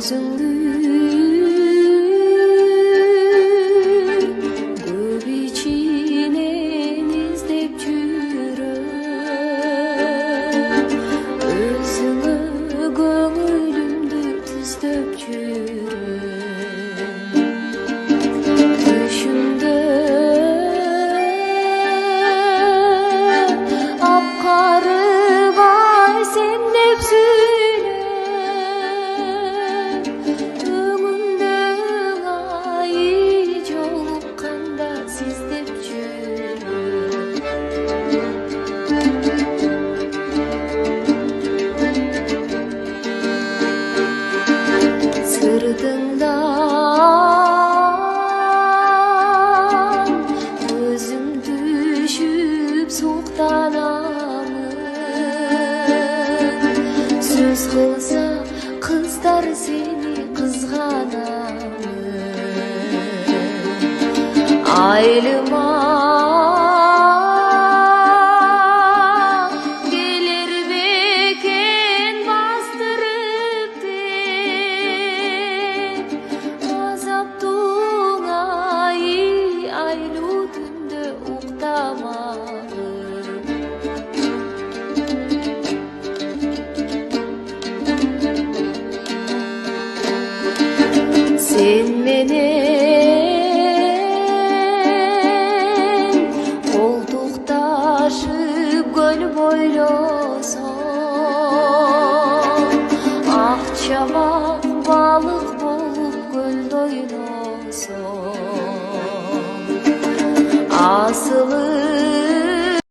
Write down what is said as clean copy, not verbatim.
өзіңді көп içinен іздеп жүріп, өзіңі көңілімді түзеп жүріп, түшімді апқарыбай сен деп сөйлеп, өңімдің айы жолыққанда сіз деп жүріп, сыртыңдан өзім düşüp соқтанамын. Сөз қылса қыздар сені қызғанамын. Айлыма келер бекен бастырып деп, азаптың айы айлы түнді уктамадым. Sen menен колдукташып көл бойлосоң, ак чабак балык болуп көлдө ойносоң, асылы